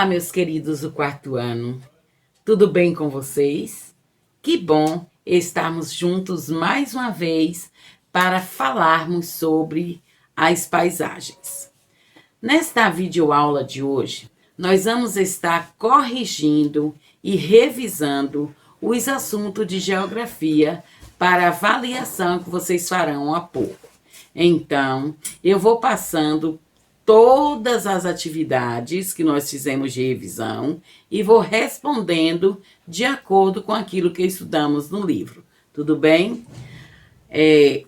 Olá, meus queridos do quarto ano. Tudo bem com vocês? Que bom estarmos juntos mais uma vez para falarmos sobre as paisagens. Nesta videoaula de hoje, nós vamos estar corrigindo e revisando os assuntos de geografia para avaliação que vocês farão há pouco. Então, eu vou passando todas as atividades que nós fizemos de revisão e vou respondendo de acordo com aquilo que estudamos no livro. Tudo bem?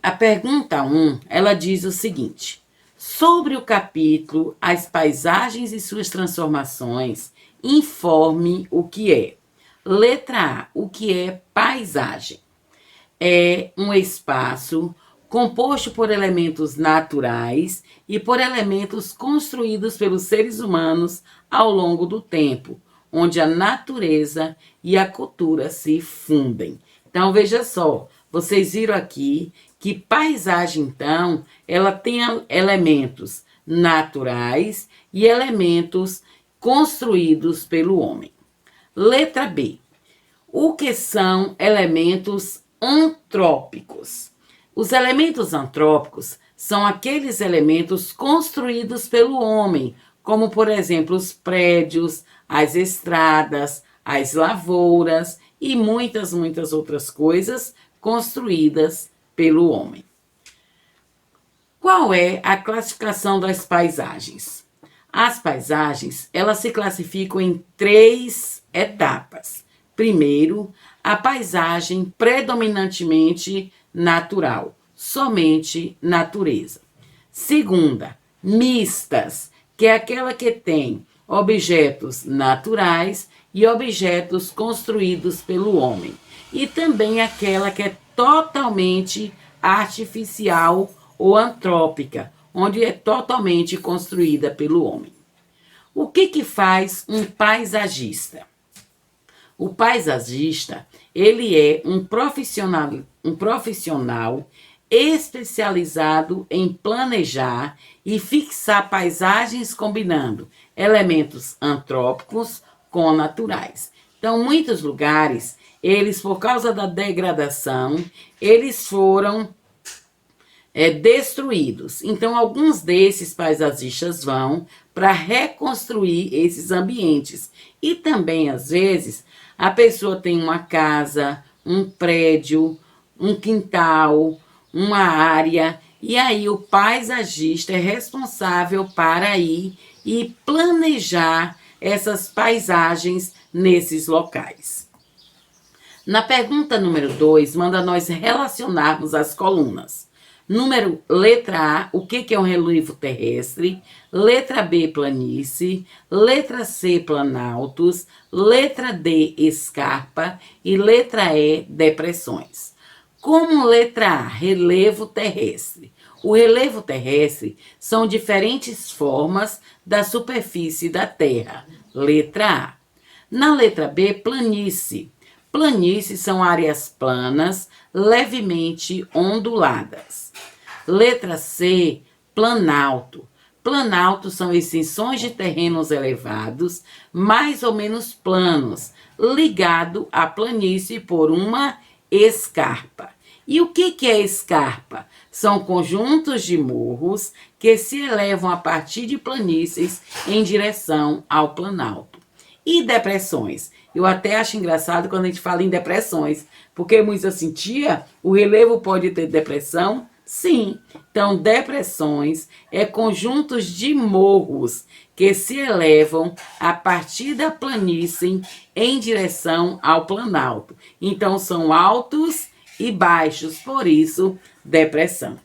A pergunta 1, ela diz o seguinte: sobre o capítulo As Paisagens e Suas Transformações, informe o que é. Letra A, o que é paisagem? É um espaço composto por elementos naturais e por elementos construídos pelos seres humanos ao longo do tempo, onde a natureza e a cultura se fundem. Então, veja só, vocês viram aqui que paisagem, então, ela tem elementos naturais e elementos construídos pelo homem. Letra B. O que são elementos antrópicos? Os elementos antrópicos são aqueles elementos construídos pelo homem, como, por exemplo, os prédios, as estradas, as lavouras e muitas outras coisas construídas pelo homem. Qual é a classificação das paisagens? As paisagens, elas se classificam em 3 etapas. Primeiro, a paisagem predominantemente natural, somente natureza. Segunda, mistas, que é aquela que tem objetos naturais e objetos construídos pelo homem. E também aquela que é totalmente artificial ou antrópica, onde é totalmente construída pelo homem. O que faz um paisagista? O paisagista, ele é um profissional especializado em planejar e fixar paisagens combinando elementos antrópicos com naturais. Então, muitos lugares, eles, por causa da degradação, eles foram destruídos. Então, alguns desses paisagistas vão para reconstruir esses ambientes. E também, às vezes, a pessoa tem uma casa, um prédio, um quintal, uma área, e aí o paisagista é responsável para ir e planejar essas paisagens nesses locais. Na pergunta número 2, manda nós relacionarmos as colunas. Letra A, o que é um relevo terrestre? Letra B, planície. Letra C, planaltos. Letra D, escarpa. E letra E, depressões. Como letra A, relevo terrestre? O relevo terrestre são diferentes formas da superfície da Terra. Letra A. Na letra B, planície. Planícies são áreas planas, levemente onduladas. Letra C, planalto. Planalto são extensões de terrenos elevados, mais ou menos planos, ligado à planície por uma escarpa. E o que é escarpa? São conjuntos de morros que se elevam a partir de planícies em direção ao planalto. E depressões? Eu até acho engraçado quando a gente fala em depressões, porque muitos assim, tia, o relevo pode ter depressão? Sim. Então, depressões é conjuntos de morros que se elevam a partir da planície em direção ao planalto. Então, são altos e baixos, por isso, depressão.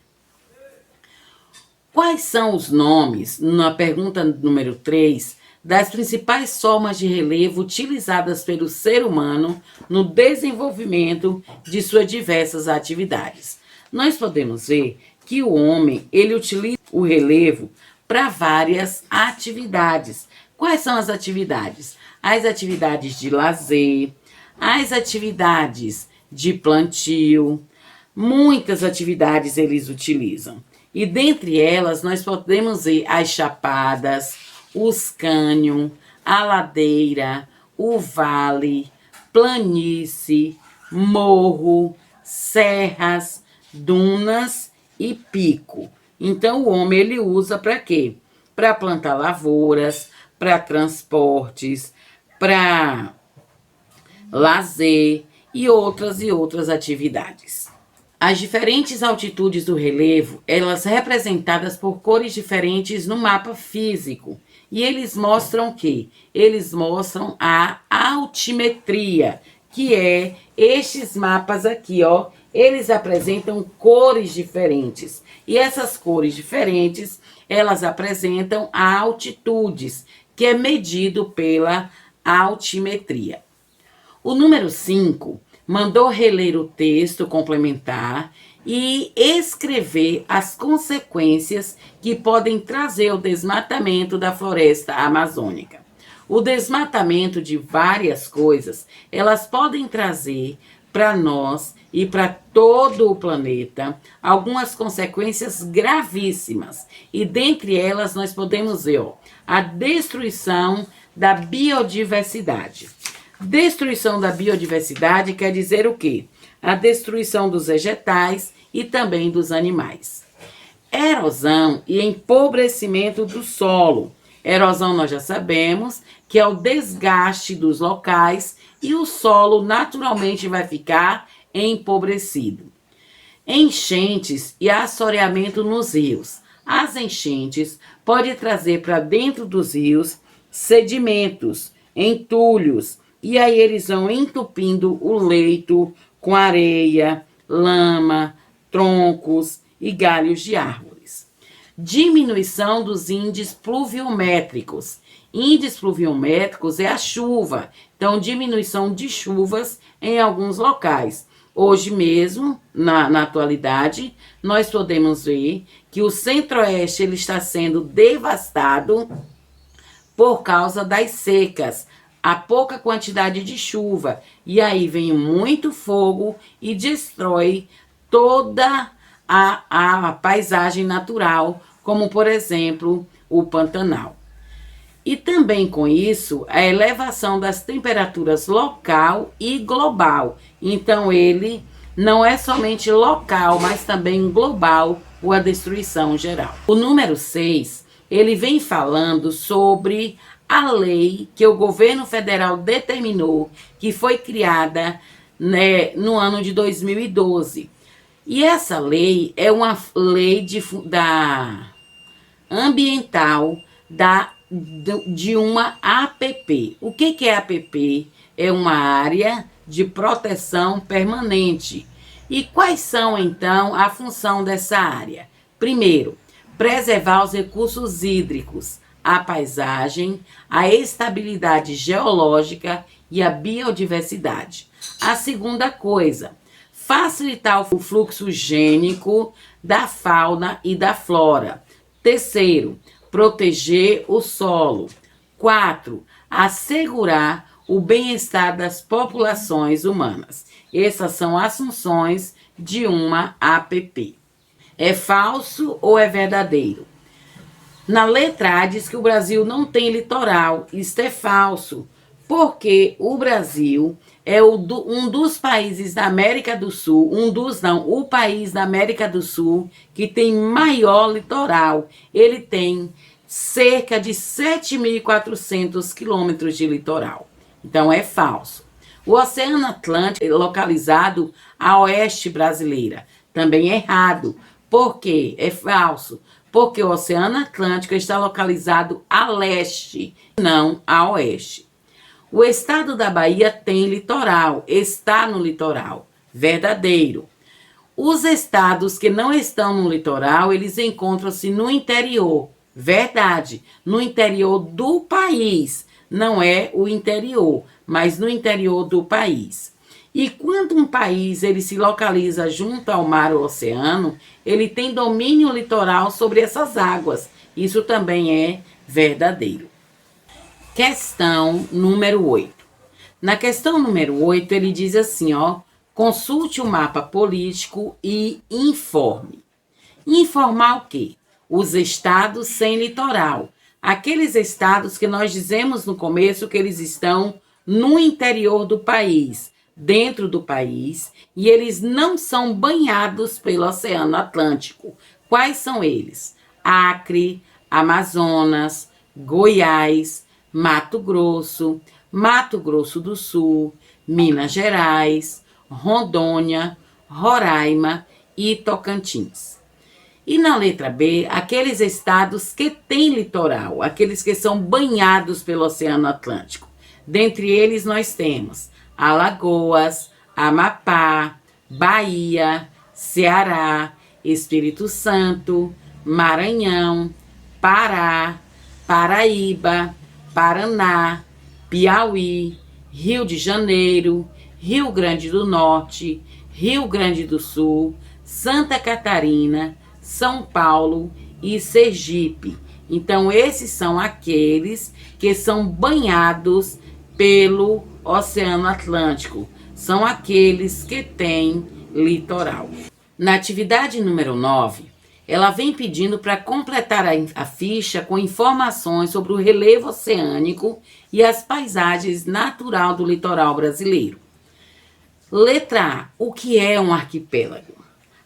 Quais são os nomes, na pergunta número 3, das principais formas de relevo utilizadas pelo ser humano no desenvolvimento de suas diversas atividades? Nós podemos ver que o homem, ele utiliza o relevo para várias atividades. Quais são as atividades? As atividades de lazer, as atividades de plantio, muitas atividades eles utilizam. E dentre elas, nós podemos ver as chapadas, os cânions, a ladeira, o vale, planície, morro, serras, dunas e pico. Então, o homem ele usa para quê? Para plantar lavouras, para transportes, para lazer e outras atividades. As diferentes altitudes do relevo, elas representadas por cores diferentes no mapa físico. E eles mostram o quê? Eles mostram a altimetria, que é estes mapas aqui, ó. Eles apresentam cores diferentes. E essas cores diferentes, elas apresentam altitudes, que é medido pela altimetria. O número 5 mandou reler o texto complementar e escrever as consequências que podem trazer o desmatamento da floresta amazônica. O desmatamento de várias coisas, elas podem trazer para nós e para todo o planeta algumas consequências gravíssimas. E dentre elas nós podemos ver, ó, a destruição da biodiversidade. Destruição da biodiversidade quer dizer o quê? A destruição dos vegetais e também dos animais. Erosão e empobrecimento do solo. Erosão nós já sabemos que é o desgaste dos locais e o solo naturalmente vai ficar empobrecido. Enchentes e assoreamento nos rios. As enchentes podem trazer para dentro dos rios sedimentos, entulhos, e aí eles vão entupindo o leito com areia, lama, troncos e galhos de árvores. Diminuição dos índices pluviométricos. Índices pluviométricos é a chuva. Então, diminuição de chuvas em alguns locais. Hoje mesmo, na atualidade, nós podemos ver que o centro-oeste ele está sendo devastado por causa das secas, a pouca quantidade de chuva. E aí vem muito fogo e destrói toda a paisagem natural, como, por exemplo, o Pantanal. E também com isso, a elevação das temperaturas local e global. Então, ele não é somente local, mas também global, ou a destruição geral. O número 6, ele vem falando sobre a lei que o governo federal determinou, que foi criada, né, no ano de 2012. E essa lei é uma lei ambiental de uma APP. O que é APP? É uma área de proteção permanente. E quais são, então, a função dessa área? Primeiro, preservar os recursos hídricos, a paisagem, a estabilidade geológica e a biodiversidade. A segunda coisa, facilitar o fluxo gênico da fauna e da flora. Terceiro, proteger o solo. 4, assegurar o bem-estar das populações humanas. Essas são as funções de uma APP. É falso ou é verdadeiro? Na letra A diz que o Brasil não tem litoral. Isto é falso, porque o Brasil é um dos países da América do Sul, o país da América do Sul que tem maior litoral. Ele tem cerca de 7.400 quilômetros de litoral. Então, é falso. O Oceano Atlântico é localizado a oeste brasileira. Também é errado. Por quê? É falso. Porque o Oceano Atlântico está localizado a leste, não a oeste. O estado da Bahia tem litoral, está no litoral. Verdadeiro. Os estados que não estão no litoral, eles encontram-se no interior. Verdade. No interior do país. Não é o interior, mas no interior do país. E quando um país ele se localiza junto ao mar ou oceano, ele tem domínio litoral sobre essas águas. Isso também é verdadeiro. Questão número 8. Na questão número 8, ele diz assim, ó, consulte o mapa político e informe. Informar o quê? Os estados sem litoral. aqueles estados que nós dizemos no começo que eles estão no interior do país, dentro do país, e eles não são banhados pelo Oceano Atlântico. Quais são eles? Acre, Amazonas, Goiás, Mato Grosso do Sul, Minas Gerais, Rondônia, Roraima e Tocantins. E na letra B, aqueles estados que têm litoral, aqueles que são banhados pelo Oceano Atlântico. Dentre eles nós temos Alagoas, Amapá, Bahia, Ceará, Espírito Santo, Maranhão, Pará, Paraíba, Paraná, Piauí, Rio de Janeiro, Rio Grande do Norte, Rio Grande do Sul, Santa Catarina, São Paulo e Sergipe. Então, esses são aqueles que são banhados pelo Oceano Atlântico. São aqueles que têm litoral. Na atividade número 9, ela vem pedindo para completar a ficha com informações sobre o relevo oceânico e as paisagens naturais do litoral brasileiro. Letra A. O que é um arquipélago?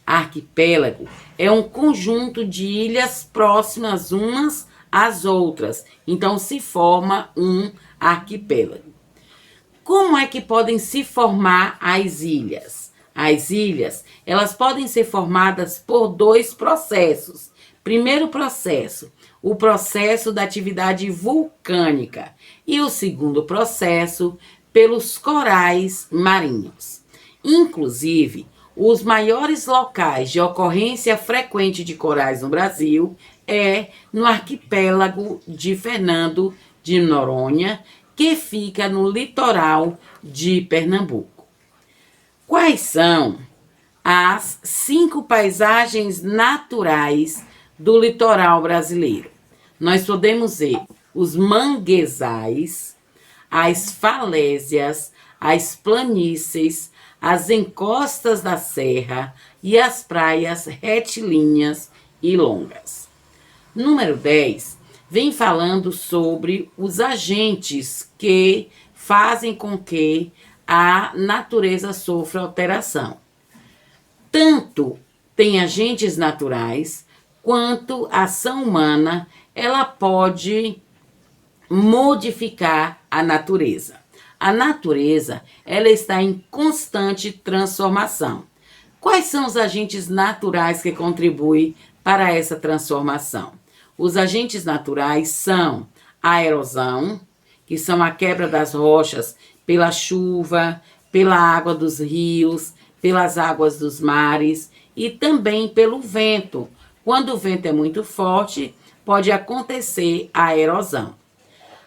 Arquipélago é um conjunto de ilhas próximas umas às outras. Então, se forma um arquipélago. Como é que podem se formar as ilhas? As ilhas, elas podem ser formadas por dois processos. Primeiro processo, o processo da atividade vulcânica. E o segundo processo, pelos corais marinhos. Inclusive, os maiores locais de ocorrência frequente de corais no Brasil é no arquipélago de Fernando de Noronha, que fica no litoral de Pernambuco. Quais são as 5 paisagens naturais do litoral brasileiro? Nós podemos ver os manguezais, as falésias, as planícies, as encostas da serra e as praias retilíneas e longas. Número 10, vem falando sobre os agentes que fazem com que a natureza sofra alteração. Tanto tem agentes naturais, quanto a ação humana, ela pode modificar a natureza. A natureza, ela está em constante transformação. Quais são os agentes naturais que contribuem para essa transformação? Os agentes naturais são a erosão, que são a quebra das rochas pela chuva, pela água dos rios, pelas águas dos mares e também pelo vento. Quando o vento é muito forte, pode acontecer a erosão.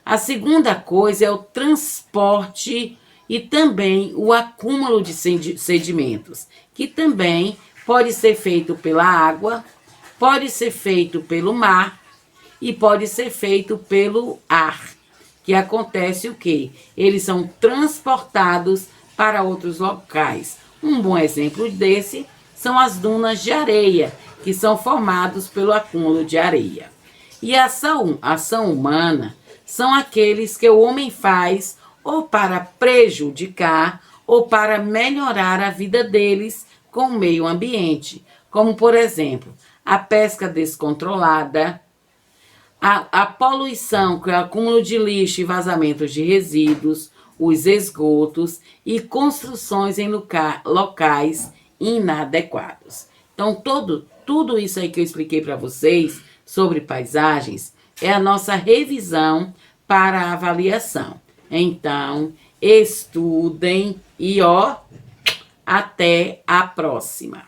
A segunda coisa é o transporte e também o acúmulo de sedimentos, que também pode ser feito pela água, pode ser feito pelo mar e pode ser feito pelo ar. Que acontece o quê? Eles são transportados para outros locais. Um bom exemplo desse são as dunas de areia, que são formados pelo acúmulo de areia. E a ação humana são aqueles que o homem faz ou para prejudicar ou para melhorar a vida deles com o meio ambiente, como, por exemplo, a pesca descontrolada, a poluição, que é o acúmulo de lixo e vazamentos de resíduos, os esgotos e construções em locais inadequados. Então, tudo isso aí que eu expliquei para vocês sobre paisagens é a nossa revisão para a avaliação. Então, estudem e até a próxima.